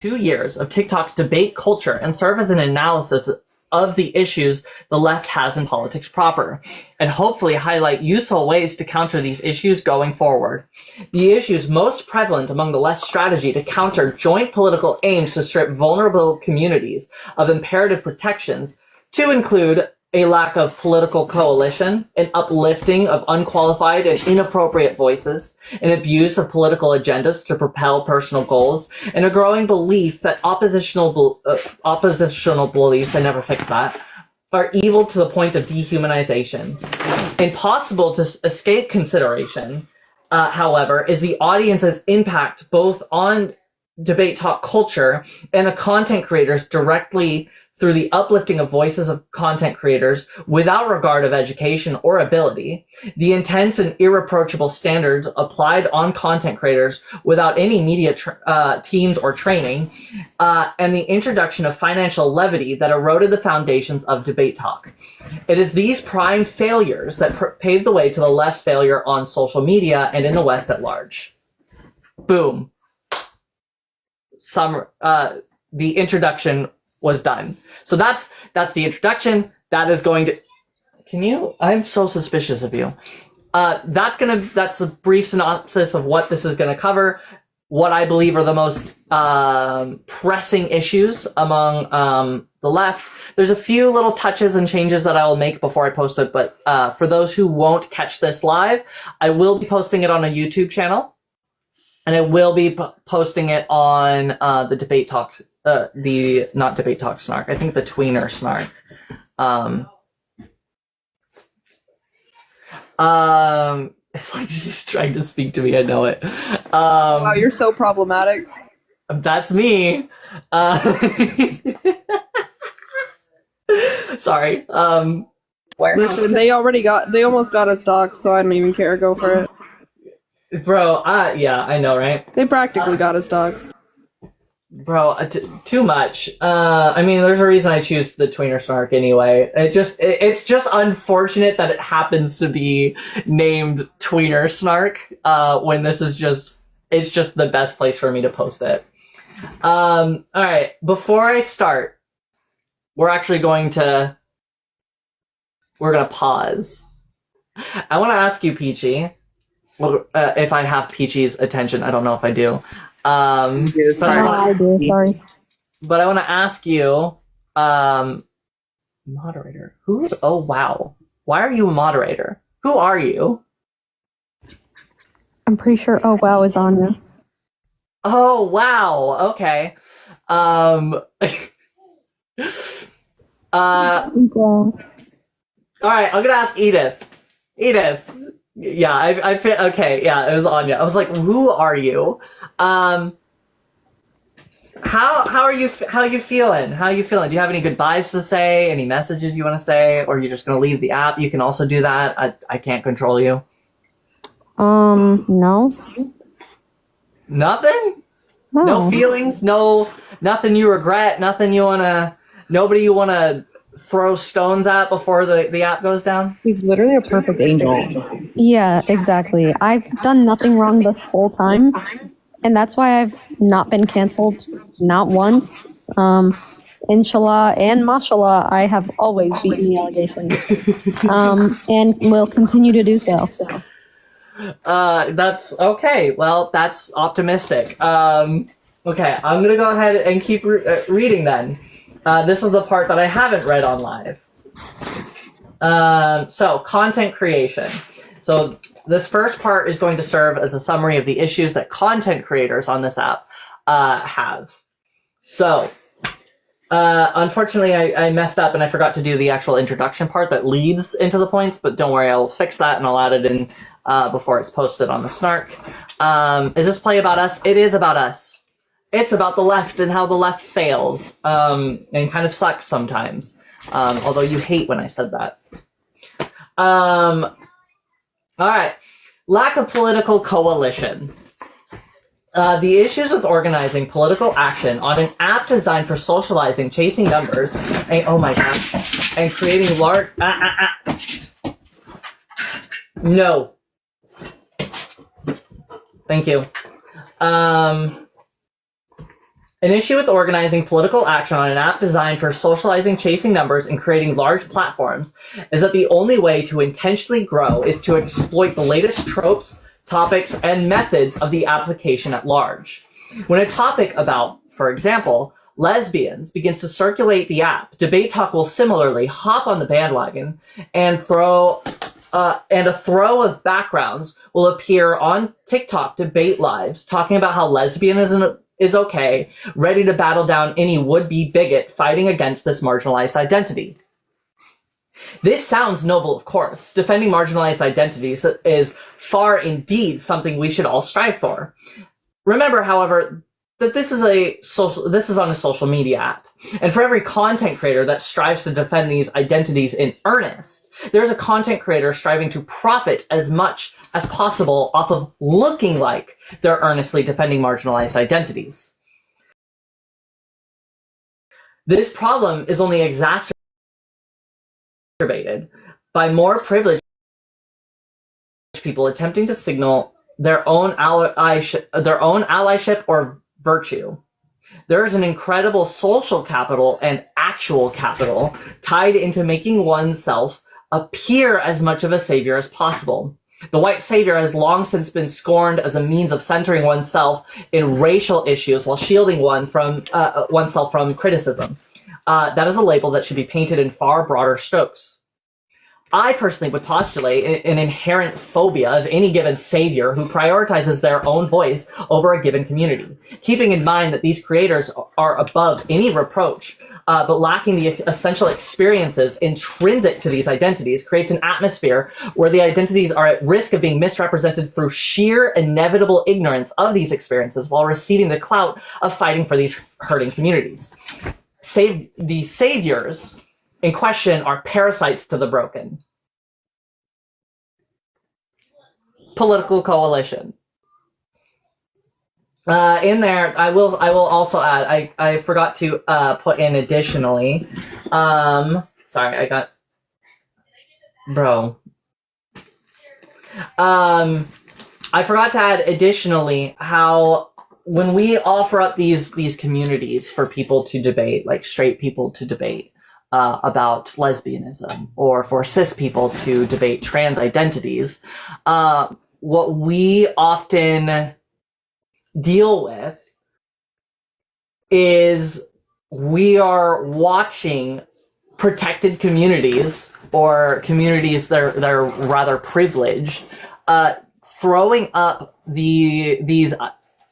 2 years of TikTok's debate culture and serve as an analysis of the issues the left has in politics proper, and hopefully highlight useful ways to counter these issues going forward. The issues most prevalent among the left's strategy to counter joint political aims to strip vulnerable communities of imperative protections to include a lack of political coalition, an uplifting of unqualified and inappropriate voices, an abuse of political agendas to propel personal goals, and a growing belief that oppositional beliefs, I never fixed that, are evil to the point of dehumanization. Impossible to escape consideration, however, is the audience's impact both on DebateTok culture and the content creators directly through the uplifting of voices of content creators without regard of education or ability, the intense and irreproachable standards applied on content creators without any media teams or training, and the introduction of financial levity that eroded the foundations of DebateTok. It is these prime failures that paved the way to the left's failure on social media and in the West at large. Boom. The introduction was done. So that's the introduction. That is going to, I'm so suspicious of you. That's a brief synopsis of what this is going to cover, what I believe are the most pressing issues among the left. There's a few little touches and changes that I will make before I post it, but for those who won't catch this live, I will be posting it on a YouTube channel, and I will be posting it on the DebateTok, not DebateTok snark, I think the tweener snark. It's like she's trying to speak to me, I know it. Wow, you're so problematic. That's me. Sorry. Listen, they almost got us doxxed, so I don't even care. Go for it. Bro, yeah, I know, right? They practically got us doxxed. Bro, too much. I mean, there's a reason I choose the tweener snark anyway. It's just unfortunate that it happens to be named tweener snark, when this is it's just the best place for me to post it. Alright, before I start, we're gonna pause. I want to ask you, Peachy, if I have Peachy's attention. I don't know if I do. I do, sorry. But I want to ask you, moderator, oh wow, why are you a moderator? Who are you? I'm pretty sure oh wow is on you. Oh wow, okay. All right, I'm gonna ask Edith. Yeah, I fit. Okay, yeah, it was Anya. I was like, who are you? How are you? How you feeling? Do you have any goodbyes to say? Any messages you want to say, or are you just gonna leave the app? You can also do that. I can't control you. No. Nothing. No feelings. No, nothing you regret. Nothing you wanna. Nobody you wanna throw stones at before the app goes down? He's literally a perfect angel. Yeah, exactly. I've done nothing wrong this whole time, and that's why I've not been canceled, not once. Inshallah and mashallah, I have always beaten the allegations, and will continue to do so. That's okay. Well, that's optimistic. Okay, I'm gonna go ahead and keep reading then. This is the part that I haven't read on live. So, content creation. So, this first part is going to serve as a summary of the issues that content creators on this app have. So, unfortunately, I messed up and I forgot to do the actual introduction part that leads into the points, but don't worry, I'll fix that and I'll add it in before it's posted on the snark. Is this play about us? It is about us. It's about the left and how the left fails, and kind of sucks sometimes. Although you hate when I said that. Alright. Lack of political coalition. The issues with organizing political action on an app designed for socializing, chasing numbers, and oh my gosh, and creating large... No. Thank you. An issue with organizing political action on an app designed for socializing, chasing numbers, and creating large platforms is that the only way to intentionally grow is to exploit the latest tropes, topics, and methods of the application at large. When a topic about, for example, lesbians begins to circulate the app, DebateTok will similarly hop on the bandwagon and a throw of backgrounds will appear on TikTok debate lives talking about how lesbianism is okay, ready to battle down any would-be bigot fighting against this marginalized identity. This sounds noble, of course. Defending marginalized identities is far indeed something we should all strive for. Remember, however, that this is on a social media app. And for every content creator that strives to defend these identities in earnest, there's a content creator striving to profit as much as possible off of looking like they're earnestly defending marginalized identities. This problem is only exacerbated by more privileged people attempting to signal their own allyship or virtue. There is an incredible social capital and actual capital tied into making oneself appear as much of a savior as possible. The white savior has long since been scorned as a means of centering oneself in racial issues while shielding oneself from criticism. That is a label that should be painted in far broader strokes. I personally would postulate an inherent phobia of any given savior who prioritizes their own voice over a given community, keeping in mind that these creators are above any reproach, but lacking the essential experiences intrinsic to these identities creates an atmosphere where the identities are at risk of being misrepresented through sheer inevitable ignorance of these experiences while receiving the clout of fighting for these hurting communities. The saviors in question are parasites to the broken. Political coalition. In there, I will also add, I forgot to put in additionally, sorry, I got, bro. I forgot to add additionally how when we offer up these communities for people to debate, like straight people to debate, about lesbianism, or for cis people to debate trans identities, what we often deal with is we are watching protected communities or communities that are rather privileged, throwing up these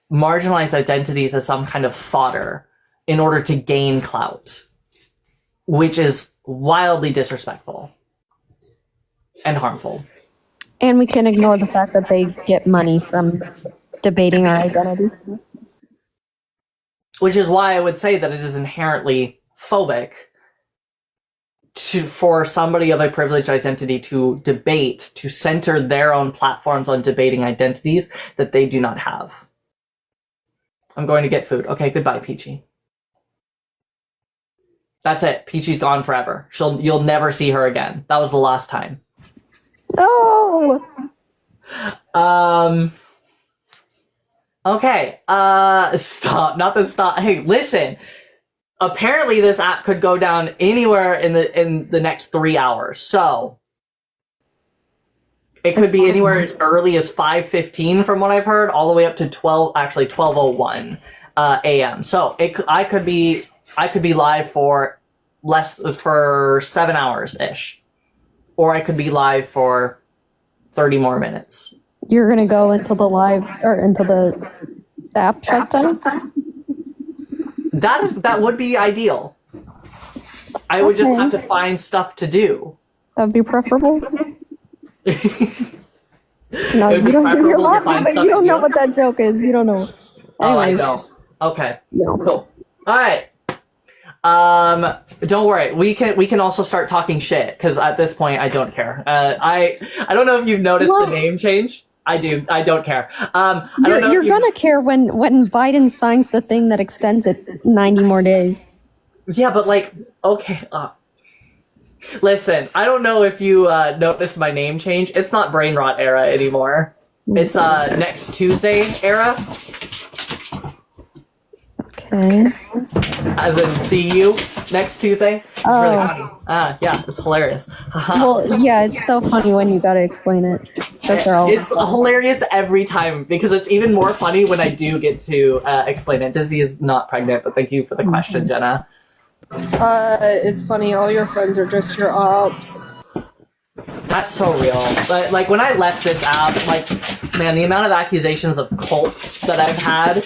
marginalized identities as some kind of fodder in order to gain clout, which is wildly disrespectful and harmful. And we can ignore the fact that they get money from debating our identities. Which is why I would say that it is inherently phobic for somebody of a privileged identity to debate, to center their own platforms on debating identities that they do not have. I'm going to get food. Okay, goodbye, Peachy. That's it. Peachy's gone forever. You'll never see her again. That was the last time. No. Okay. Stop. Not the stop. Hey, listen. Apparently, this app could go down anywhere in the next 3 hours. So it could be anywhere as early as 5:15, from what I've heard, all the way up to 12:01 a.m. So I could be live for 7 hours ish, or I could be live for 30 more minutes. You're gonna go until the live or until the app shuts down? That would be ideal. I would just have to find stuff to do. That'd be preferable. No, you don't know what that joke is. You don't know. Oh, I don't. Okay. No. Cool. All right. Don't worry. We can also start talking shit, because at this point I don't care. I don't know if you've noticed the name change. I do. I don't care. You're gonna care when Biden signs the thing that extends it 90 more days. Yeah, but like, okay. Listen, I don't know if you noticed my name change. It's not brain rot era anymore. It's next Tuesday era. Okay. As in, see you next Tuesday. It's really Oh. funny. Yeah, it's hilarious. Well, yeah, it's so funny when you gotta explain it. Those are all It's hilarious every time because it's even more funny when I do get to explain it. Dizzy is not pregnant, but thank you for the question, Jenna. It's funny, all your friends are just your ops. That's so real. But like when I left this app, like man, the amount of accusations of cults that I've had,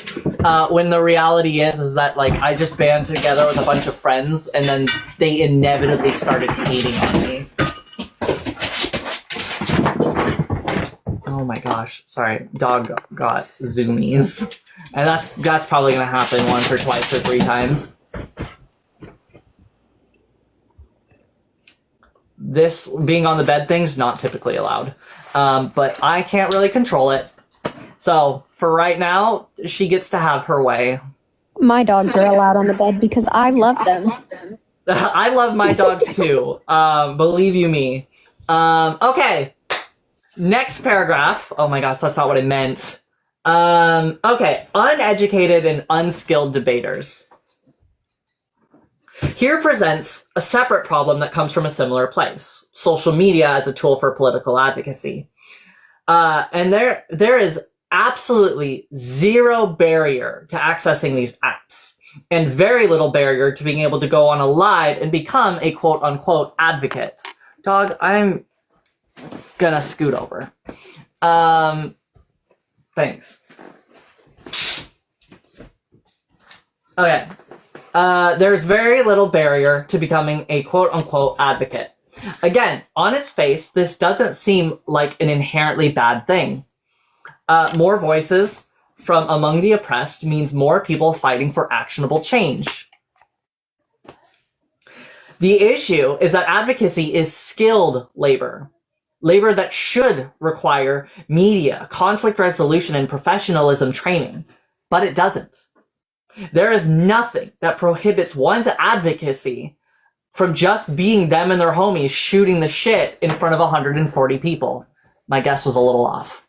when the reality is that like I just band together with a bunch of friends and then they inevitably started hating on me. Oh my gosh, sorry, dog got zoomies. And that's probably gonna happen once or twice or 3 times. This being on the bed thing's not typically allowed. But I can't really control it. So for right now, she gets to have her way. My dogs are allowed on the bed because I love them. I love my dogs too. Believe you me. Okay. Next paragraph. Oh my gosh, that's not what I meant. Okay. Uneducated and unskilled debaters. Here presents a separate problem that comes from a similar place. Social media as a tool for political advocacy. And there is absolutely zero barrier to accessing these apps and very little barrier to being able to go on a live and become a quote unquote advocate. Dog, I'm gonna scoot over. Thanks. Okay. There's very little barrier to becoming a quote-unquote advocate. Again, on its face, this doesn't seem like an inherently bad thing. More voices from among the oppressed means more people fighting for actionable change. The issue is that advocacy is skilled labor. Labor that should require media, conflict resolution, and professionalism training. But it doesn't. There is nothing that prohibits one's advocacy from just being them and their homies shooting the shit in front of 140 people. My guess was a little off.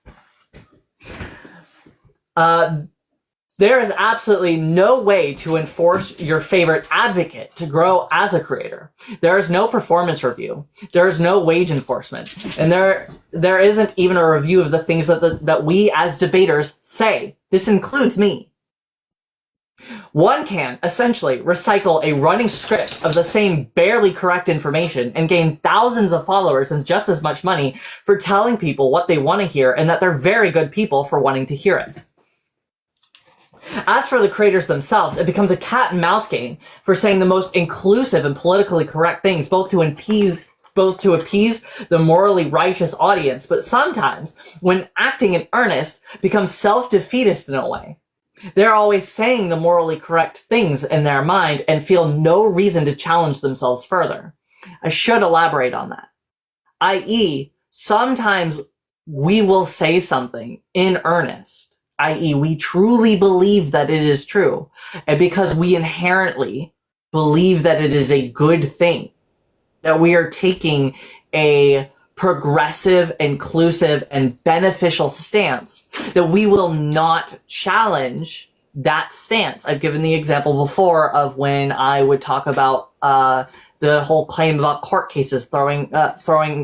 There is absolutely no way to enforce your favorite advocate to grow as a creator. There is no performance review. There is no wage enforcement. And there isn't even a review of the things that we as debaters say. This includes me. One can, essentially, recycle a running script of the same barely correct information and gain thousands of followers and just as much money for telling people what they want to hear and that they're very good people for wanting to hear it. As for the creators themselves, it becomes a cat and mouse game for saying the most inclusive and politically correct things, both to appease the morally righteous audience, but sometimes, when acting in earnest, becomes self-defeatist in a way. They're always saying the morally correct things in their mind and feel no reason to challenge themselves further. I should elaborate on that. i.e., sometimes we will say something in earnest, i.e., we truly believe that it is true, and because we inherently believe that it is a good thing, that we are taking a progressive, inclusive, and beneficial stance, that we will not challenge that stance. I've given the example before of when I would talk about the whole claim about court cases throwing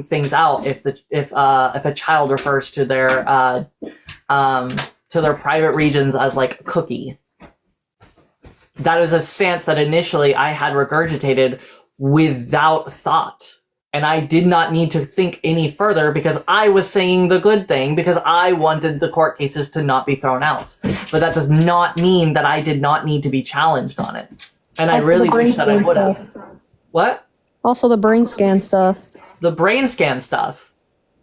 things out if a child refers to their private regions as like cookie. That is a stance that initially I had regurgitated without thought. And I did not need to think any further because I was saying the good thing because I wanted the court cases to not be thrown out. But that does not mean that I did not need to be challenged on it. And Also I really wish that I would have. What? Also the brain scan stuff. The brain scan stuff.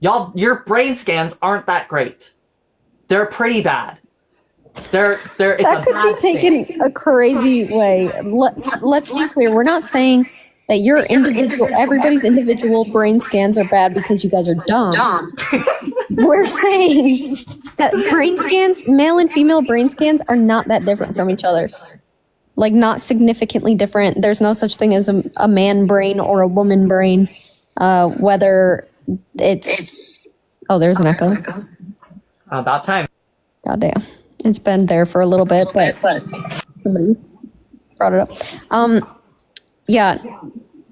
Y'all, your brain scans aren't that great. They're pretty bad. It's that could be taken a crazy way. Let's be clear. We're not saying that everybody's individual brain scans are bad because you guys are dumb. We're saying that brain scans, male and female brain scans, are not that different from each other. Like, not significantly different. There's no such thing as a man brain or a woman brain. Whether it's... Oh, there's an echo. About time. Goddamn. It's been there for a little bit, but somebody brought it up. Yeah,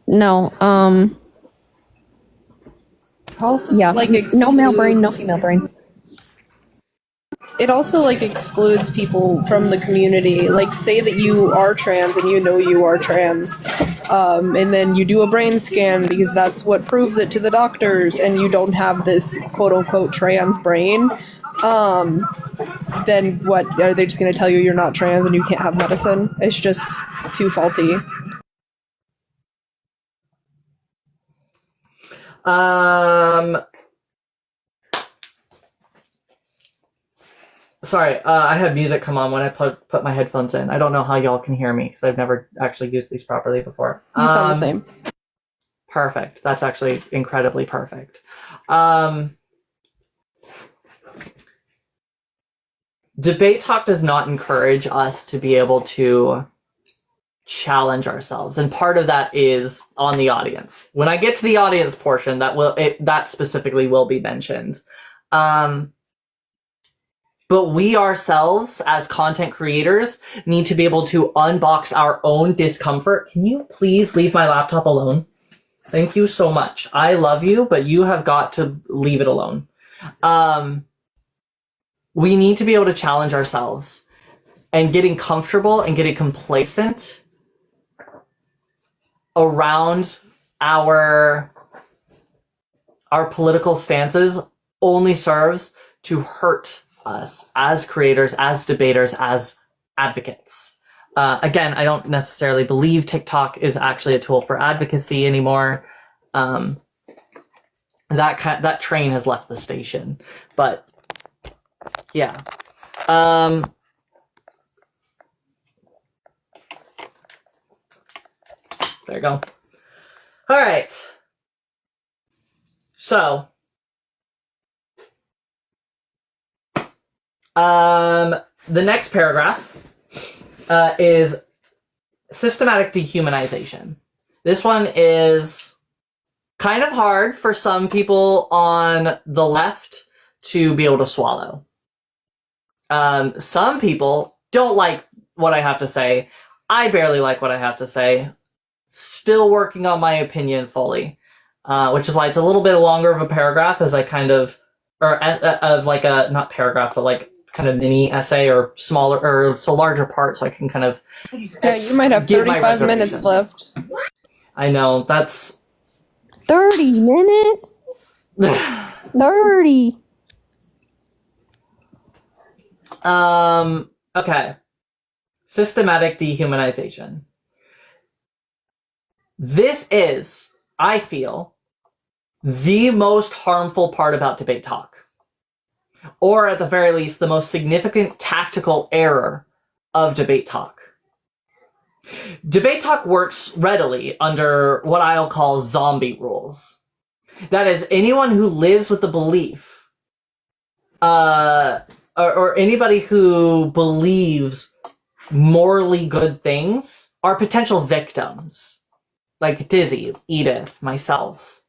no, Also, yeah, like, no male brain, no excludes- female brain. It also, like, excludes people from the community. Like, say that you are trans and you know you are trans, and then you do a brain scan because that's what proves it to the doctors, and you don't have this quote-unquote trans brain, then what? Are they just going to tell you you're not trans and you can't have medicine? It's just too faulty. Sorry, I had music come on when I put my headphones in. I don't know how y'all can hear me because I've never actually used these properly before. You sound the same. Perfect. That's actually incredibly perfect. Debate Talk does not encourage us to be able to challenge ourselves, and part of that is on the audience. When I get to the audience portion, that specifically will be mentioned. But we ourselves, as content creators, need to be able to unbox our own discomfort. Can you please leave my laptop alone? Thank you so much. I love you, but you have got to leave it alone. We need to be able to challenge ourselves, and getting comfortable and getting complacent around our political stances only serves to hurt us as creators, as debaters, as advocates. Again, I don't necessarily believe TikTok is actually a tool for advocacy anymore. That train has left the station, but yeah. There you go. All right. So, the next paragraph is systematic dehumanization. This one is kind of hard for some people on the left to be able to swallow. Some people don't like what I have to say. I barely like what I have to say. Still working on my opinion fully, which is why it's a little bit longer of a paragraph, as I kind of, of like a, not paragraph, but like kind of mini essay, or smaller, or it's a larger part, so I can kind of. Yeah, you might have 35 minutes left. I know, that's 30 minutes? 30. Okay. Systematic dehumanization. This is, I feel, the most harmful part about Debate Talk. Or at the very least, the most significant tactical error of Debate Talk. Debate Talk works readily under what I'll call zombie rules. That is, anyone who lives with the belief, or anybody who believes morally good things are potential victims. Like Dizzy, Edith, myself.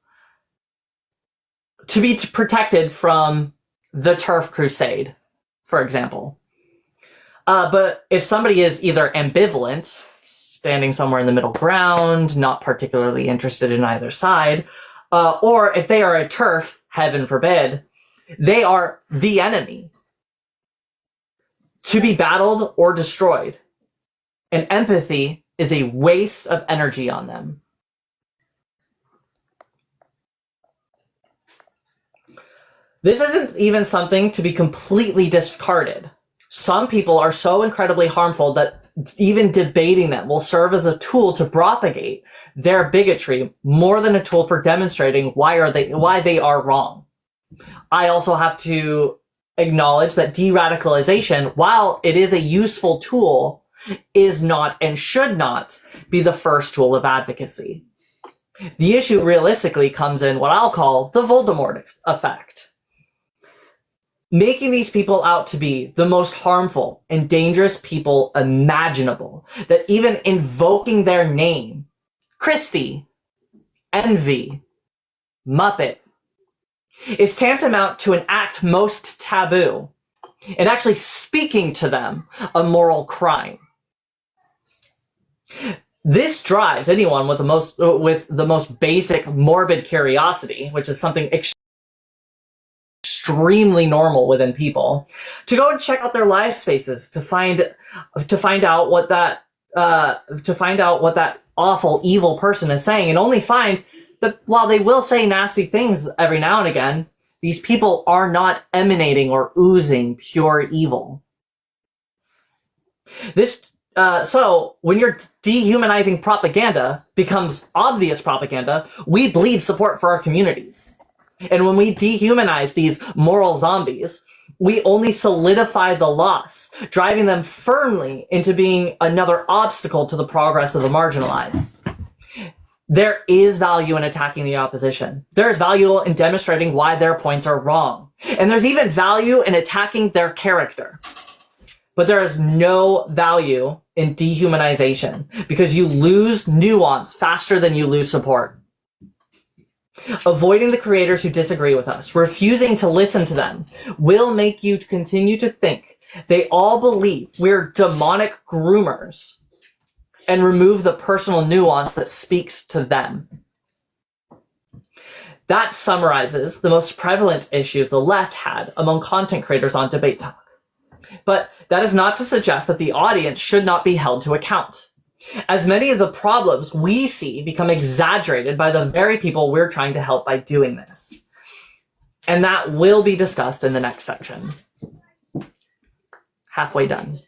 To be protected from the turf crusade, for example. But if somebody is either ambivalent, standing somewhere in the middle ground, not particularly interested in either side, or if they are a turf, heaven forbid, they are the enemy, to be battled or destroyed. And empathy is a waste of energy on them. This isn't even something to be completely discarded. Some people are so incredibly harmful that even debating them will serve as a tool to propagate their bigotry more than a tool for demonstrating why they are wrong. I also have to acknowledge that de-radicalization, while it is a useful tool, is not and should not be the first tool of advocacy. The issue realistically comes in what I'll call the Voldemort effect. Making these people out to be the most harmful and dangerous people imaginable, that even invoking their name, Christy, Envy, Muppet, is tantamount to an act most taboo, and actually speaking to them a moral crime. This drives anyone with the most basic morbid curiosity, which is something extremely normal within people, to go and check out their live spaces to find out what that awful evil person is saying, and only find that while they will say nasty things every now and again, these people are not emanating or oozing pure evil. So when you're dehumanizing propaganda becomes obvious propaganda, we bleed support for our communities. And when we dehumanize these moral zombies, we only solidify the loss, driving them firmly into being another obstacle to the progress of the marginalized. There is value in attacking the opposition. There is value in demonstrating why their points are wrong. And there's even value in attacking their character. But there is no value in dehumanization because you lose nuance faster than you lose support. Avoiding the creators who disagree with us, refusing to listen to them, will make you continue to think they all believe we're demonic groomers and remove the personal nuance that speaks to them. That summarizes the most prevalent issue the left had among content creators on DebateTok. But that is not to suggest that the audience should not be held to account, as many of the problems we see become exaggerated by the very people we're trying to help by doing this. And that will be discussed in the next section. Halfway done.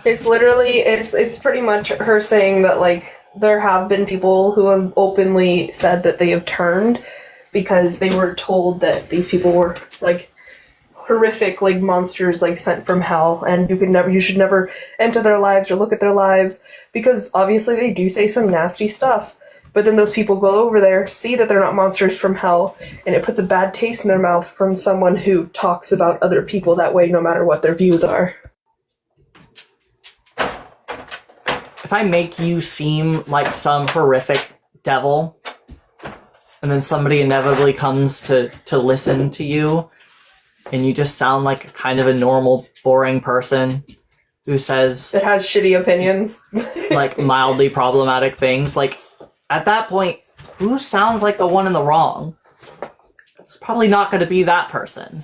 It's literally, it's pretty much her saying that, like, there have been people who have openly said that they have turned because they were told that these people were, like, horrific, like, monsters, like, sent from hell, and you should never enter their lives or look at their lives, because obviously they do say some nasty stuff. But then those people go over there, see that they're not monsters from hell, and it puts a bad taste in their mouth from someone who talks about other people that way, no matter what their views are. If I make you seem like some horrific devil, and then somebody inevitably comes to listen to you, and you just sound like kind of a normal, boring person who says... It has shitty opinions. like, mildly problematic things, like, at that point, who sounds like the one in the wrong? It's probably not going to be that person.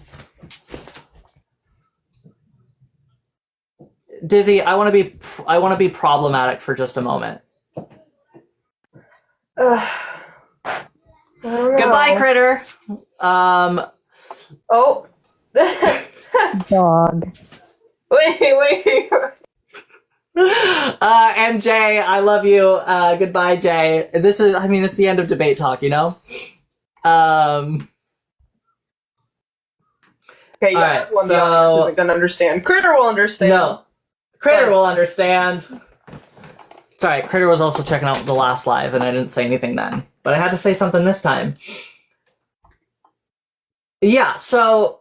Dizzy, I want to be problematic for just a moment. Goodbye, critter. Oh. Dog. Wait. MJ, I love you. Goodbye, Jay. It's the end of DebateTok, you know? Okay, yeah, that's one the audience isn't gonna understand. Critter will understand. No. Critter will understand. It's alright, Critter was also checking out the last live, and I didn't say anything then. But I had to say something this time. Yeah, so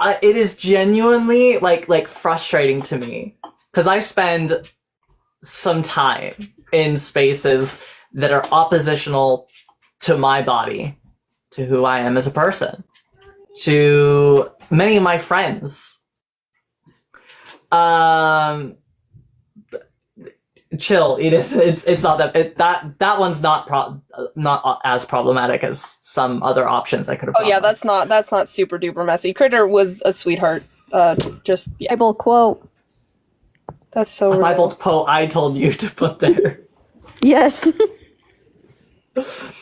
it is genuinely, like frustrating to me. Because I spend some time in spaces that are oppositional to my body, to who I am as a person, to many of my friends. Chill, Edith. It's not that one's not as problematic as some other options I could have. Oh yeah, that's not super duper messy. Critter was a sweetheart. Just yeah. Bible quote. That's so. A Bible quote I told you to put there. Yes. Let's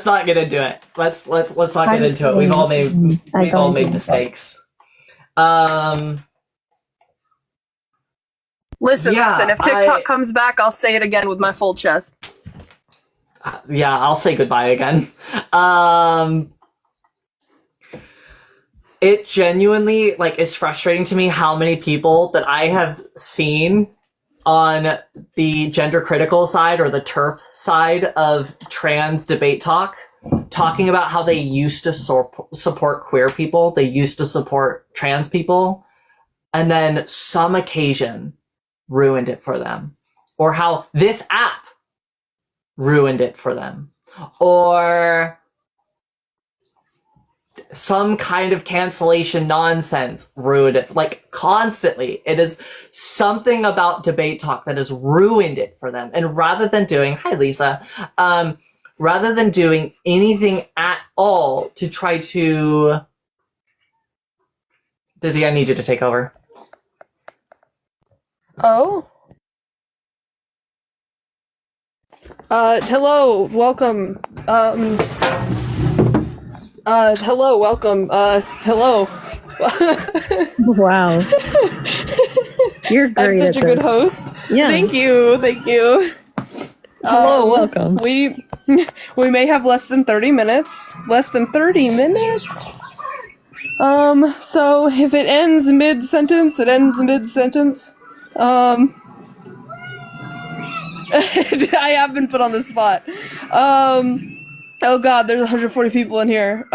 not get into it. Let's not get into it. We've all made mistakes. Listen. If TikTok comes back, I'll say it again with my full chest. Yeah, I'll say goodbye again. It genuinely, is frustrating to me how many people that I have seen on the gender critical side or the TERP side of trans DebateTok talking about how they used to support queer people, they used to support trans people, and then some occasion ruined it for them. Or how this app ruined it for them. Or some kind of cancellation nonsense ruined it. Like, constantly. It is something about Debate Talk that has ruined it for them. And rather than doing, hi Lisa, rather than doing anything at all to try to... Dizzy, I need you to take over. Oh? Hello, welcome. Hello, welcome. Hello. Wow. You're great. I'm such a good host. Yeah. Thank you. Hello, welcome. We may have less than 30 minutes. Less than 30 minutes? So if it ends mid-sentence, it ends mid-sentence. I have been put on the spot. Oh god, there's 140 people in here.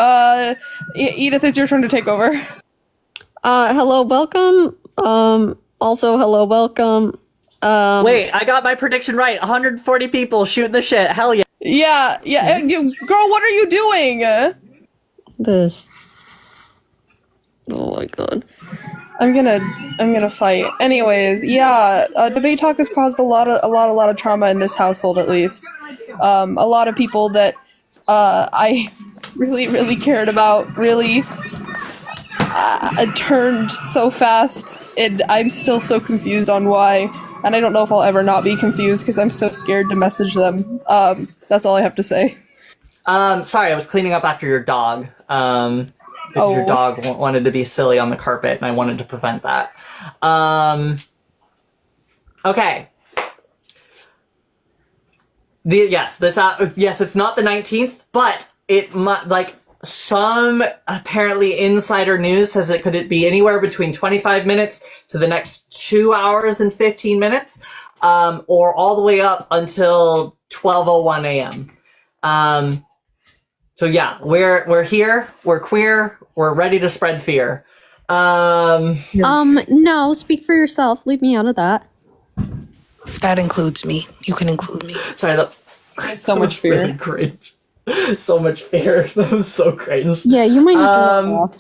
Edith, it's your turn to take over. Hello, welcome. Also, hello, welcome. Wait, I got my prediction right. 140 people shooting the shit. Hell yeah. Yeah. Girl, what are you doing? This. Oh my god. I'm gonna fight. Anyways, yeah, Debate Talk has caused a lot of trauma in this household, at least. A lot of people that I really cared about really turned so fast, and I'm still so confused on why. And I don't know if I'll ever not be confused because I'm so scared to message them. That's all I have to say. Sorry, I was cleaning up after your dog. Because your dog wanted to be silly on the carpet, and I wanted to prevent that. Okay. Yes, it's not the 19th, but it some apparently insider news says could it be anywhere between 25 minutes to the next 2 hours and 15 minutes, or all the way up until 12:01 a.m. So yeah, we're here, we're queer, we're ready to spread fear. No, speak for yourself. Leave me out of that. That includes me. You can include me. Sorry, So much fear. Really cringe. So much fear. That was so cringe. Yeah, you might have to off.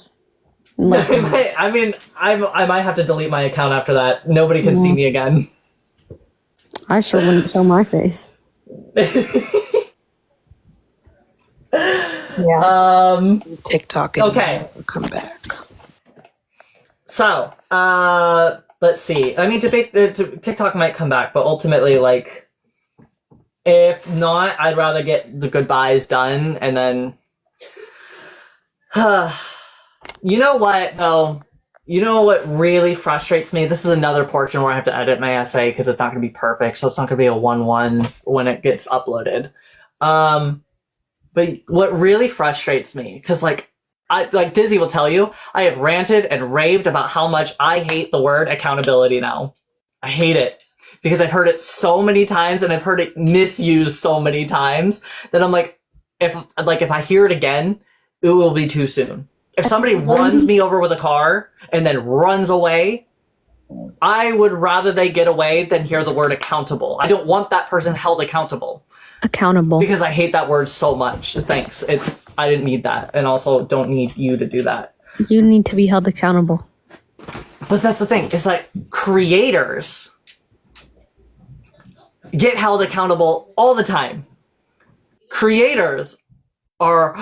I mean, I might have to delete my account after that. Nobody can see me again. I sure wouldn't show my face. Yeah. TikTok. And Okay. Come back. So, let's see. I mean, TikTok might come back, but ultimately, like, if not, I'd rather get the goodbyes done and then. You know what, though? You know what really frustrates me? This is another portion where I have to edit my essay because it's not going to be perfect, so it's not going to be a 1-1 when it gets uploaded. But what really frustrates me, because like Dizzy will tell you, I have ranted and raved about how much I hate the word accountability now. I hate it because I've heard it so many times and I've heard it misused so many times that I'm like, if I hear it again, it will be too soon. If somebody runs me over with a car and then runs away, I would rather they get away than hear the word accountable. I don't want that person held accountable. Accountable. Because I hate that word so much. Thanks. I didn't need that. And also don't need you to do that. You need to be held accountable. But that's the thing. It's like creators get held accountable all the time. Creators are...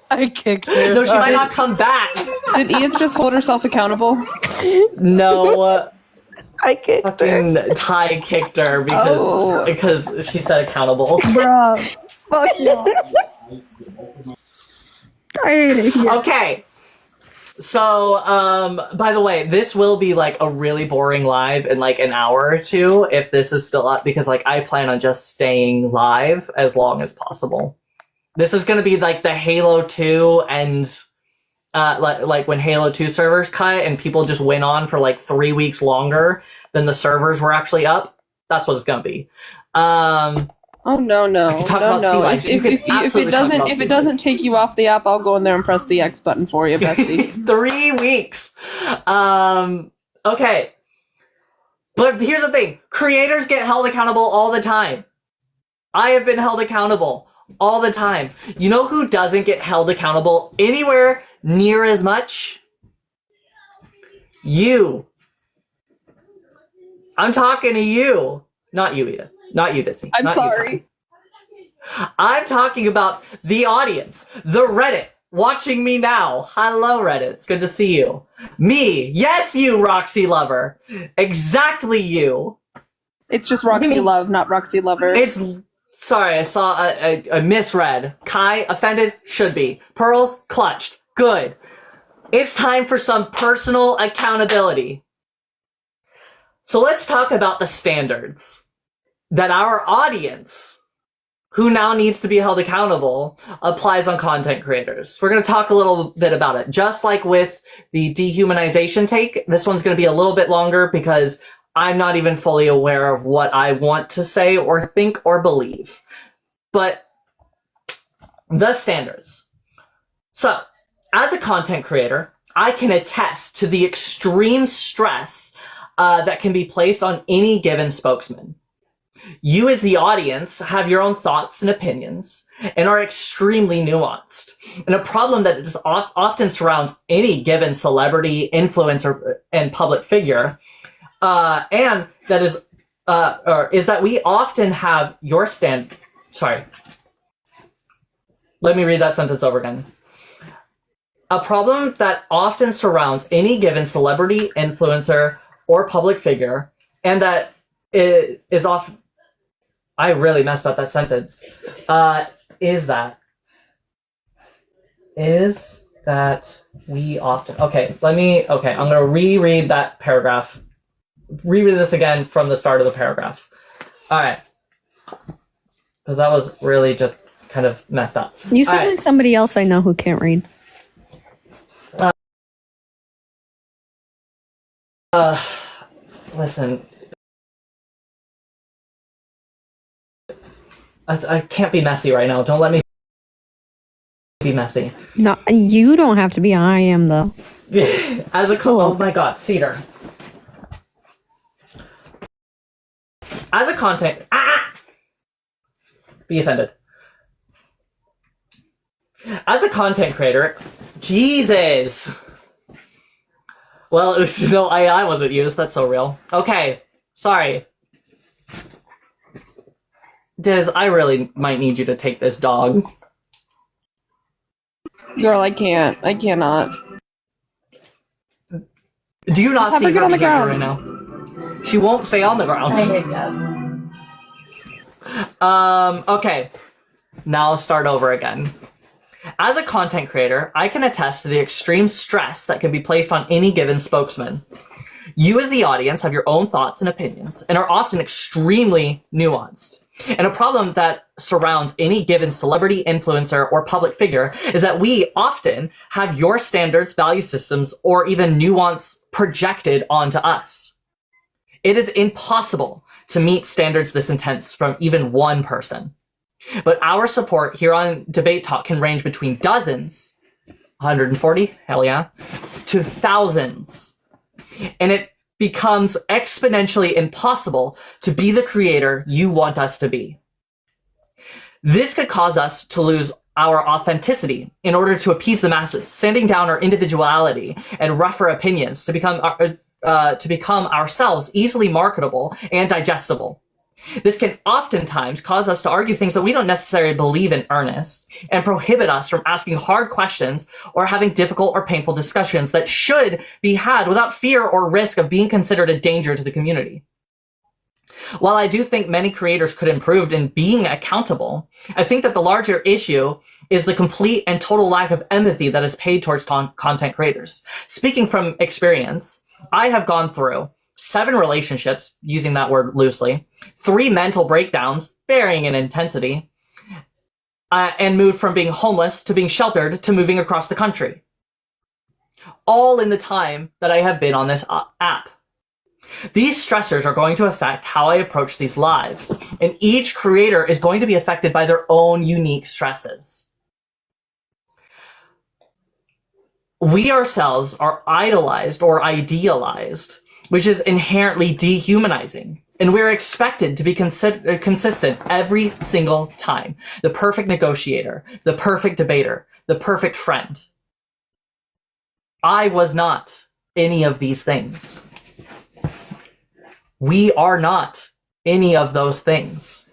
I kicked her. No, she might not come back. Did Edith just hold herself accountable? No. I kicked her. Fucking Ty kicked her because she said accountable. Bruh. Fuck you. I hate it here. Okay. So, by the way, this will be like a really boring live in like an hour or two if this is still up, because like I plan on just staying live as long as possible. This is going to be like the Halo 2 and like when Halo 2 servers cut and people just went on for like 3 weeks longer than the servers were actually up. That's what it's going to be. Oh no. If it doesn't take you off the app, I'll go in there and press the X button for you, bestie. 3 weeks. Okay. But here's the thing. Creators get held accountable all the time. I have been held accountable all the time. You know who doesn't get held accountable anywhere near as much? You. I'm talking to you. Not you, Edith. Not you, Dizzy. I'm Not you, sorry. Ty. I'm talking about the audience, the Reddit, watching me now. Hello, Reddit. It's good to see you. Me. Yes, you, Roxy Lover. Exactly you. It's just Roxy Love, not Roxy Lover. It's... Sorry, I saw a misread. Kai, offended? Should be. Pearls, clutched. Good. It's time for some personal accountability. So let's talk about the standards that our audience, who now needs to be held accountable, applies on content creators. We're going to talk a little bit about it. Just like with the dehumanization take, this one's going to be a little bit longer because I'm not even fully aware of what I want to say or think or believe. But the standards. So, as a content creator, I can attest to the extreme stress that can be placed on any given spokesman. You as the audience have your own thoughts and opinions and are extremely nuanced. And a problem that just often surrounds any given celebrity, influencer, and public figure, and that is that we often have your Sorry. Let me read that sentence over again. A problem that often surrounds any given celebrity, influencer, or public figure, and that is often... I really messed up that sentence. Is that we often... Okay, I'm going to reread that paragraph. Reread this again from the start of the paragraph. All right. Because that was really just kind of messed up. You sound like somebody else I know who can't read. Listen. I can't be messy right now. Don't let me be messy. No, you don't have to be. I am, though. As a oh my god, Cedar. As a content... Be offended. As a content creator... Jesus! Well, it was, no, AI wasn't used. That's so real. Okay. Sorry. Diz, I really might need you to take this dog. Girl, I can't. I cannot. Do you not Just have see her get her on the behavior ground. right now? She won't stay on the ground. I hate that. Okay. Now I'll start over again. As a content creator, I can attest to the extreme stress that can be placed on any given spokesman. You as the audience have your own thoughts and opinions and are often extremely nuanced. And a problem that surrounds any given celebrity, influencer, or public figure is that we often have your standards, value systems, or even nuance projected onto us. It is impossible to meet standards this intense from even one person. But our support here on DebateTok can range between dozens, 140, hell yeah, to thousands. And it becomes exponentially impossible to be the creator you want us to be. This could cause us to lose our authenticity in order to appease the masses, sanding down our individuality and rougher opinions to become ourselves easily marketable and digestible. This can oftentimes cause us to argue things that we don't necessarily believe in earnest and prohibit us from asking hard questions or having difficult or painful discussions that should be had without fear or risk of being considered a danger to the community. While I do think many creators could improve in being accountable, I think that the larger issue is the complete and total lack of empathy that is paid towards content creators. Speaking from experience, I have gone through 7 relationships, using that word loosely, 3 mental breakdowns, varying in intensity, and moved from being homeless to being sheltered to moving across the country. All in the time that I have been on this app. These stressors are going to affect how I approach these lives, and each creator is going to be affected by their own unique stresses. We ourselves are idolized or idealized, which is inherently dehumanizing. And we're expected to be consistent every single time. The perfect negotiator, the perfect debater, the perfect friend. I was not any of these things. We are not any of those things.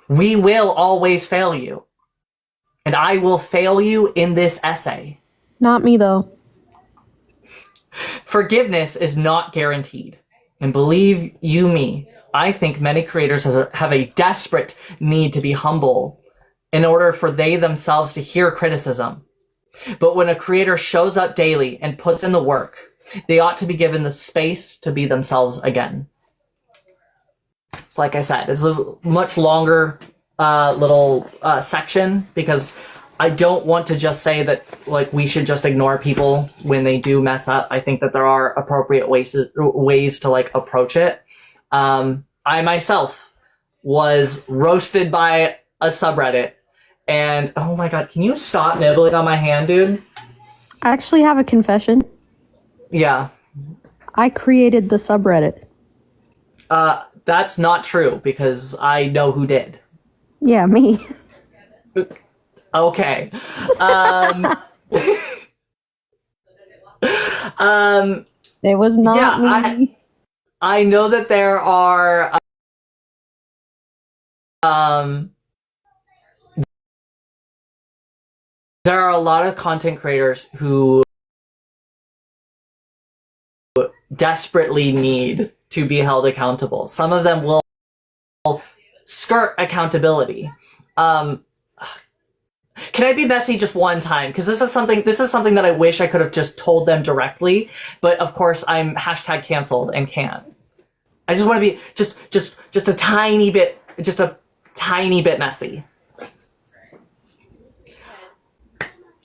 We will always fail you. And I will fail you in this essay. Not me, though. Forgiveness is not guaranteed. And believe you me, I think many creators have a desperate need to be humble in order for they themselves to hear criticism. But when a creator shows up daily and puts in the work, they ought to be given the space to be themselves again. So like I said, it's a much longer little section because I don't want to just say that like we should just ignore people when they do mess up. I think that there are appropriate ways to like approach it. I myself was roasted by a subreddit, and oh my god, can you stop nibbling on my hand, dude? I actually have a confession. Yeah. I created the subreddit. That's not true because I know who did. Yeah, me. Okay. It was not me. I know that there are a lot of content creators who desperately need to be held accountable. Some of them will skirt accountability. Can I be messy just one time? Because this is something that I wish I could have just told them directly, but of course I'm hashtag canceled and can't. I just want to be just a tiny bit messy.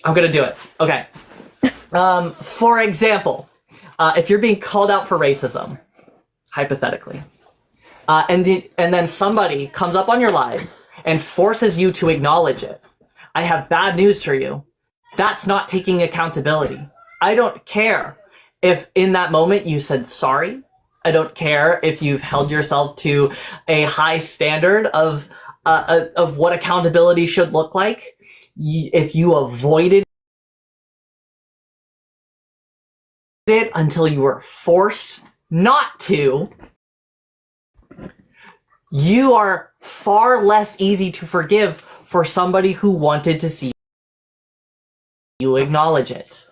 I'm gonna do it. Okay. For example, if you're being called out for racism, hypothetically, and then somebody comes up on your live and forces you to acknowledge it, I have bad news for you. That's not taking accountability. I don't care if in that moment you said sorry. I don't care if you've held yourself to a high standard of what accountability should look like. If you avoided it until you were forced not to, you are far less easy to forgive for somebody who wanted to see you acknowledge it.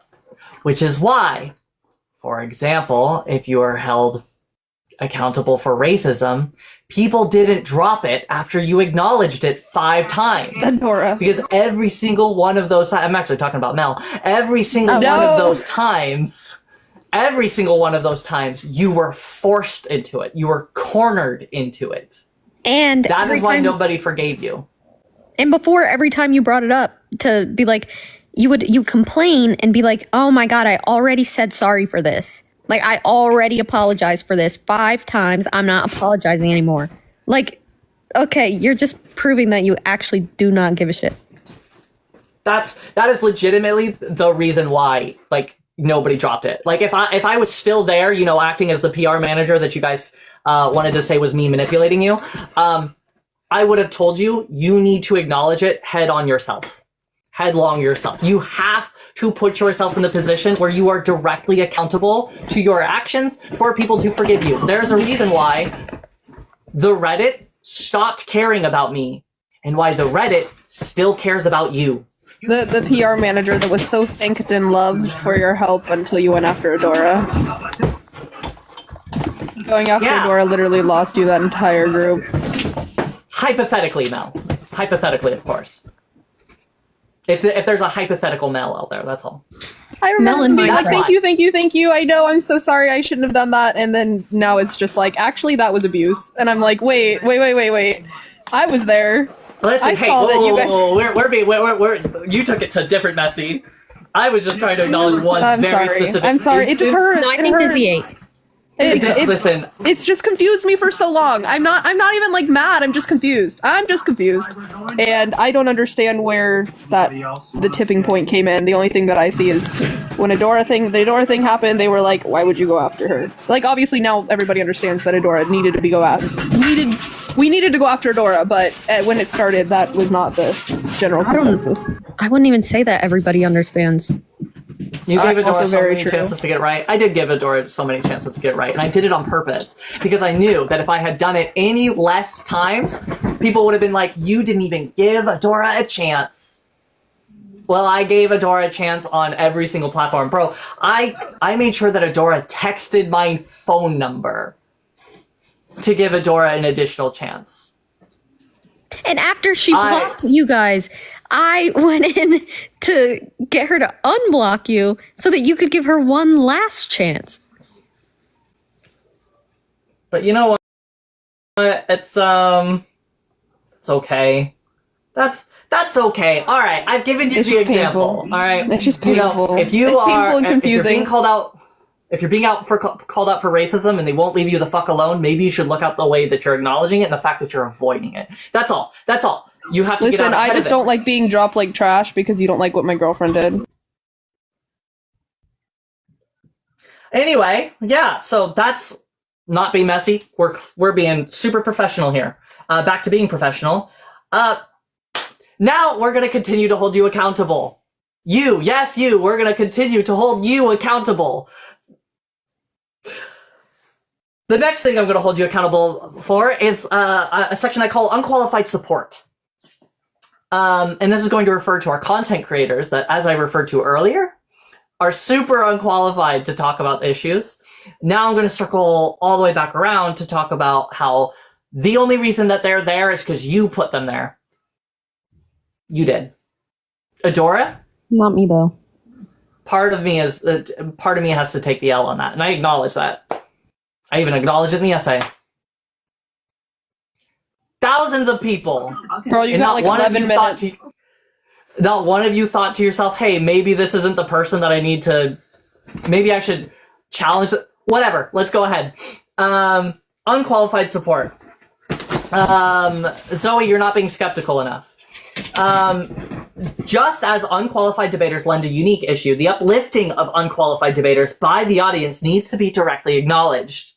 Which is why, for example, if you are held accountable for racism, people didn't drop it after you acknowledged it 5 times. Nora. Because every single one of those times, I'm actually talking about Mel, every single one of those times, you were forced into it. You were cornered into it. And that is why nobody forgave you. And before, every time you brought it up to be like, you would complain and be like, oh my god, I already said sorry for this. Like, I already apologized for this 5 times. I'm not apologizing anymore. Like, okay, you're just proving that you actually do not give a shit. That is legitimately the reason why, like, nobody dropped it. Like, if I was still there, you know, acting as the PR manager that you guys wanted to say was me manipulating you, I would have told you, you need to acknowledge it headlong yourself. You have to put yourself in the position where you are directly accountable to your actions for people to forgive you. There's a reason why the Reddit stopped caring about me and why the Reddit still cares about you. The PR manager that was so thanked and loved for your help until you went after Adora. Going after Adora literally lost you that entire group. Hypothetically, Mel. Hypothetically, of course. If there's a hypothetical Mel out there, that's all. I remember being like, thank you. I know, I'm so sorry, I shouldn't have done that. And then now it's just like, actually, that was abuse. And I'm like, wait. I was there. Listen, you took it to different messy. I was just trying to acknowledge one specific. I'm sorry. It just hurts. No, I think Dizzy ate. Listen, it's just confused me for so long. I'm not even like mad. I'm just confused. And I don't understand where the tipping point came in. The only thing that I see is when the Adora thing happened, they were like, why would you go after her? Like, obviously now everybody understands that Adora needed to be we needed to go after Adora, but when it started, that was not the general consensus. I wouldn't even say that everybody understands. You gave That's Adora also so very many true. chances to get it right. I did give Adora so many chances to get it right, and I did it on purpose because I knew that if I had done it any less times, people would have been like, "You didn't even give Adora a chance." Well, I gave Adora a chance on every single platform, bro. I made sure that Adora texted my phone number to give Adora an additional chance. And after she blocked you guys, I went in to get her to unblock you so that you could give her one last chance. But you know what? It's okay. That's okay. All right, I've given you It's the just example. painful. All right, It's just painful. if you It's are, painful and if you're confusing. being called out, if you're being called out for racism and they won't leave you the fuck alone, maybe you should look out the way that you're acknowledging it and the fact that you're avoiding it. That's all. That's all. You have to get Listen, out ahead I just of it. don't like being dropped like trash because you don't like what my girlfriend did. Anyway, yeah. So that's not being messy. We're being super professional here. Back to being professional. Now we're gonna continue to hold you accountable. You, yes, you. We're gonna continue to hold you accountable. The next thing I'm gonna hold you accountable for is a section I call unqualified support. And this is going to refer to our content creators that, as I referred to earlier, are super unqualified to talk about issues. Now I'm going to circle all the way back around to talk about how the only reason that they're there is because you put them there. You did. Adora? Not me, though. Part of me has to take the L on that, and I acknowledge that. I even acknowledge it in the essay. Thousands of people. Girl, you And got like 11 minutes. Not one of you thought to yourself, hey, maybe this isn't the person that I need to... Maybe I should challenge... Whatever, let's go ahead. Unqualified support. Zoe, you're not being skeptical enough. Just as unqualified debaters lend a unique issue, the uplifting of unqualified debaters by the audience needs to be directly acknowledged.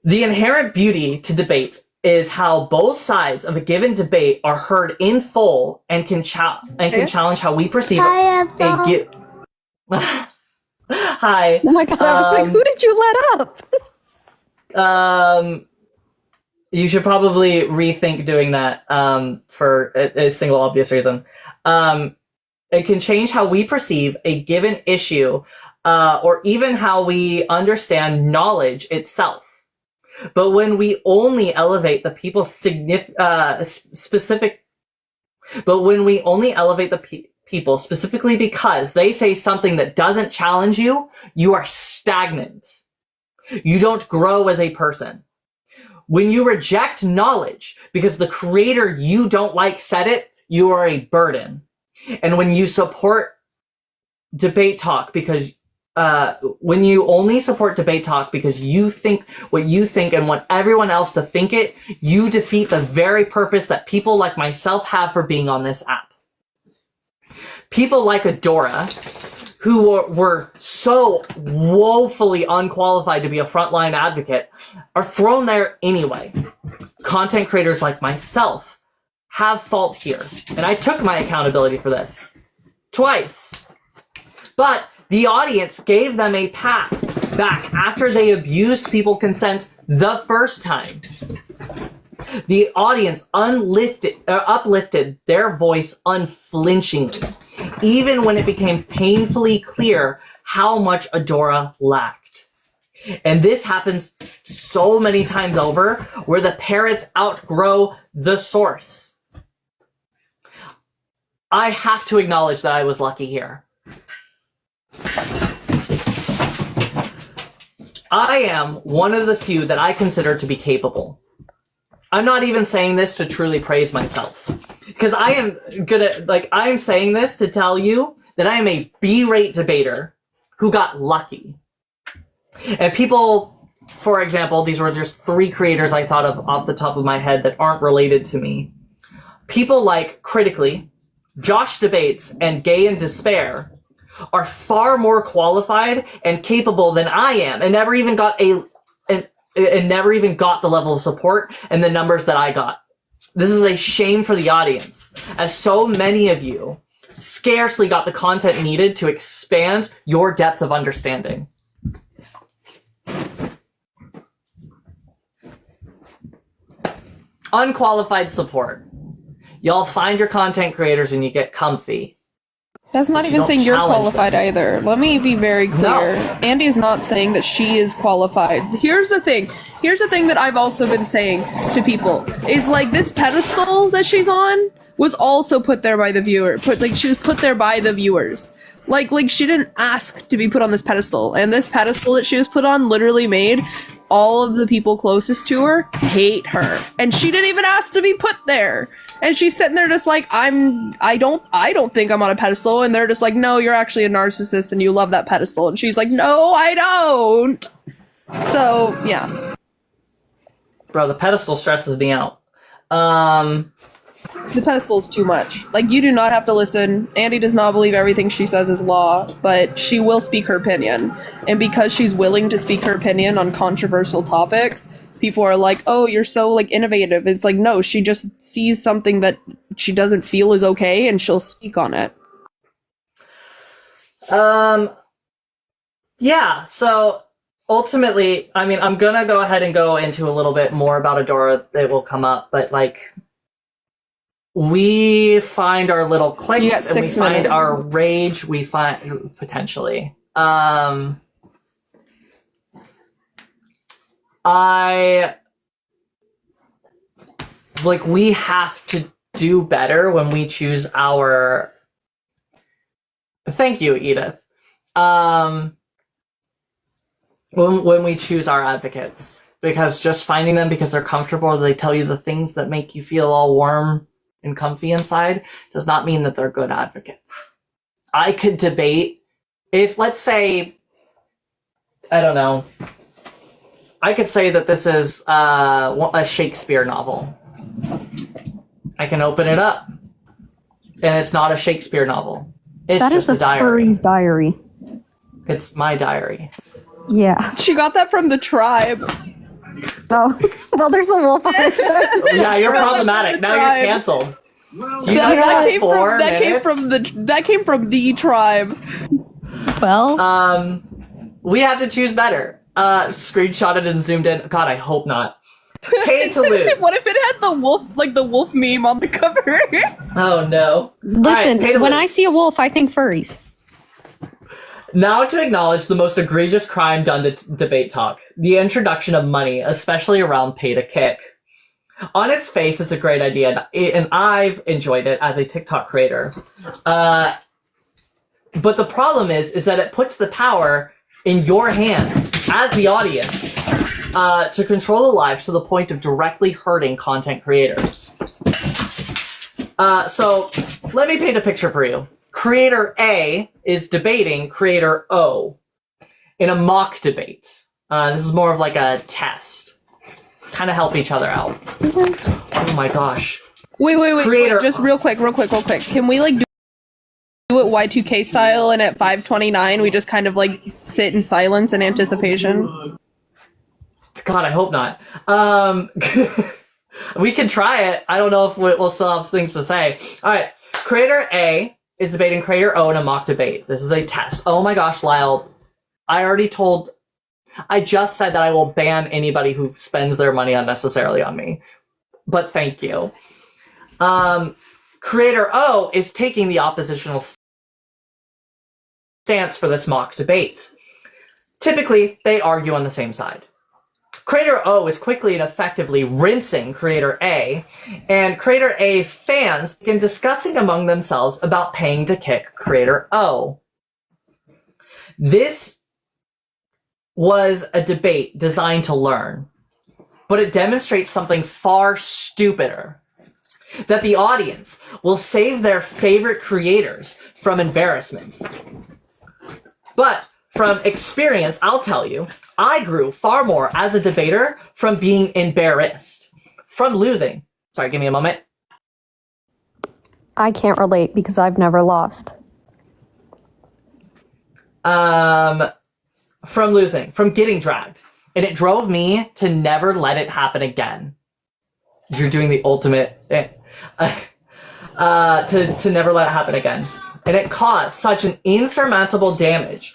The inherent beauty to debates is how both sides of a given debate are heard in full and can challenge how we perceive Hi. Oh my god, I was like, who did you let up? You should probably rethink doing that for a single obvious reason. It can change how we perceive a given issue or even how we understand knowledge itself. But when we only elevate the people's people specifically because they say something that doesn't challenge you, you are stagnant. You don't grow as a person. When you reject knowledge because the creator you don't like said it, you are a burden. And when you support DebateTok because when you only support DebateTok because you think what you think and want everyone else to think it, you defeat the very purpose that people like myself have for being on this app. People like Adora, who were so woefully unqualified to be a frontline advocate, are thrown there anyway. Content creators like myself have fault here, and I took my accountability for this. Twice. But the audience gave them a path back after they abused people's consent the first time. The audience uplifted their voice unflinchingly, even when it became painfully clear how much Adora lacked. And this happens so many times over, where the parrots outgrow the source. I have to acknowledge that I was lucky here. I am one of the few that I consider to be capable. I'm not even saying this to truly praise myself. Because I am saying this to tell you that I am a B-rate debater who got lucky. And people, for example, these were just 3 creators I thought of off the top of my head that aren't related to me. People like Critically, Josh Debates, and Gay in Despair are far more qualified and capable than I am, and never even got the level of support and the numbers that I got. This is a shame for the audience, as so many of you scarcely got the content needed to expand your depth of understanding. Unqualified support. Y'all find your content creators and you get comfy. That's not even saying you're qualified either. Let me be very clear. No. Andy is not saying that she is qualified. Here's the thing that I've also been saying to people is like this pedestal that she's on was also put there by the viewer. She was put there by the viewers. Like she didn't ask to be put on this pedestal, and this pedestal that she was put on literally made all of the people closest to her hate her, and she didn't even ask to be put there. And she's sitting there just like, I don't think I'm on a pedestal. And they're just like, no, you're actually a narcissist and you love that pedestal. And she's like, no, I don't. So, yeah. Bro, the pedestal stresses me out. The pedestal is too much. Like, you do not have to listen. Andy does not believe everything she says is law, but she will speak her opinion. And because she's willing to speak her opinion on controversial topics, people are like, oh, you're so like innovative. It's like, no, she just sees something that she doesn't feel is okay and she'll speak on it. Yeah, so ultimately, I mean, I'm gonna go ahead and go into a little bit more about Adora that will come up, but like, we find our little clicks and we find our rage, we find, potentially. We have to do better when we choose our... Thank you, Edith. When we choose our advocates. Because just finding them because they're comfortable or they tell you the things that make you feel all warm and comfy inside does not mean that they're good advocates. I could debate if, let's say, I don't know, I could say that this is a Shakespeare novel. I can open it up, and it's not a Shakespeare novel. It's that just is a diary. furry's diary. It's my diary. Yeah. She got that from the tribe. Oh, well, there's a wolf on it. So Yeah, you're problematic. Now you're canceled. That came from the tribe. Well, we have to choose better. Screenshotted and zoomed in. God, I hope not. Pay to lose. What if it had the wolf meme on the cover? Oh no. listen, right, when I see a wolf, I think furries. Now to acknowledge the most egregious crime done to DebateTok, the introduction of money, especially around pay to kick. On its face, it's a great idea, and I've enjoyed it as a TikTok creator. But the problem is that it puts the power in your hands as the audience to control the lives to the point of directly hurting content creators. So let me paint a picture for you. Creator A is debating Creator O in a mock debate. This is more of like a test. Kind of help each other out. Oh my gosh. Wait, just real quick. Can we like do it Y2K style and at 5:29 we just kind of like sit in silence in anticipation? God, I hope not. We can try it. I don't know if we'll still have things to say. Alright, Creator A is debating Creator O in a mock debate. This is a test. Oh my gosh, Lyle. I just said that I will ban anybody who spends their money unnecessarily on me. But thank you. Creator O is taking the oppositional stance for this mock debate. Typically, they argue on the same side. Creator O is quickly and effectively rinsing Creator A, and Creator A's fans begin discussing among themselves about paying to kick Creator O. This was a debate designed to learn, but it demonstrates something far stupider. That the audience will save their favorite creators from embarrassments. But from experience, I'll tell you, I grew far more as a debater from being embarrassed, from losing. Sorry, give me a moment. I can't relate because I've never lost. From losing, from getting dragged. And it drove me to never let it happen again. You're doing the ultimate, to never let it happen again. And it caused such an insurmountable damage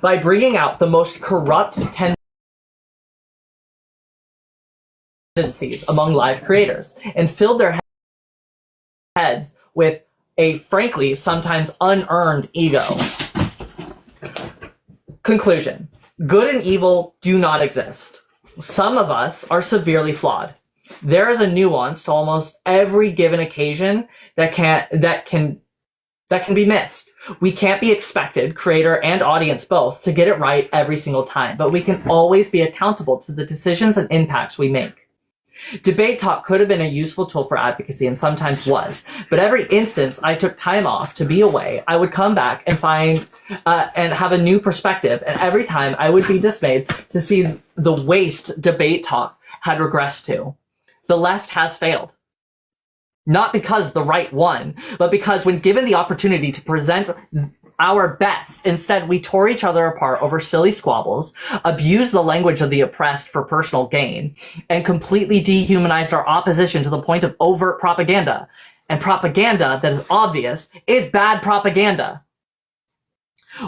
by bringing out the most corrupt tendencies among live creators and filled their heads with a, frankly, sometimes unearned ego. Conclusion. Good and evil do not exist. Some of us are severely flawed. There is a nuance to almost every given occasion that can be missed. We can't be expected, creator and audience both, to get it right every single time, but we can always be accountable to the decisions and impacts we make. DebateTok could have been a useful tool for advocacy and sometimes was, but every instance I took time off to be away, I would come back and find and have a new perspective, and every time I would be dismayed to see the waste DebateTok had regressed to. The left has failed. Not because the right won, but because when given the opportunity to present our best, instead we tore each other apart over silly squabbles, abused the language of the oppressed for personal gain, and completely dehumanized our opposition to the point of overt propaganda. And propaganda that is obvious is bad propaganda.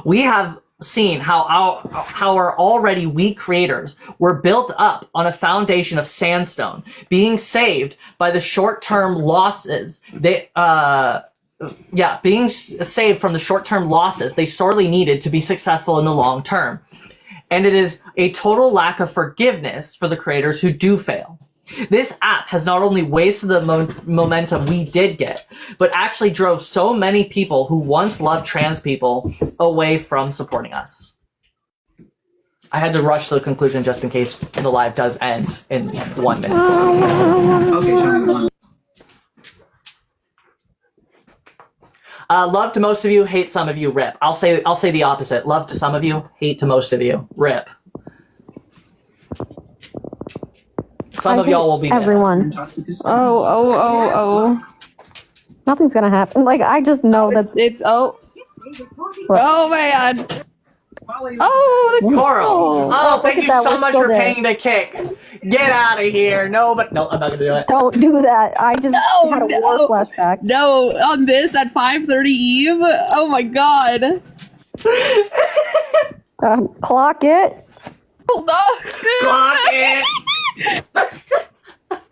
We have seen how our already weak creators were built up on a foundation of sandstone, being saved by the short-term losses. Being saved from the short-term losses they sorely needed to be successful in the long term. And it is a total lack of forgiveness for the creators who do fail. This app has not only wasted the momentum we did get, but actually drove so many people who once loved trans people away from supporting us. I had to rush to the conclusion just in case the live does end in 1 minute. Okay, love to most of you, hate some of you, rip. I'll say the opposite. Love to some of you, hate to most of you, rip. Some of y'all will be everyone. missed. Oh. Nothing's gonna happen. Like, I just know that Oh man. Oh, the Coral. Oh, thank you so much for there. paying the kick. Get out of here. No, I'm not gonna do it. Don't do that. I just had a war flashback. No, on this at 5:30 Eve. Oh my god. Clock it. Hold on. Clock it.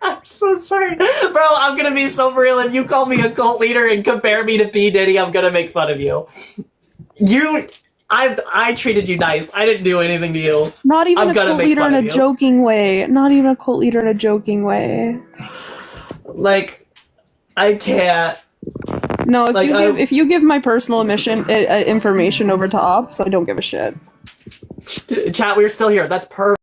I'm so sorry. Bro, I'm gonna be so real. If you call me a cult leader and compare me to P. Diddy, I'm gonna make fun of you. I treated you nice. I didn't do anything to you. Not even a cult leader in a joking way. Not even a cult leader in a joking way. Like, I can't. No, if you give my personal information over to ops, I don't give a shit. Chat, we're still here. That's perfect.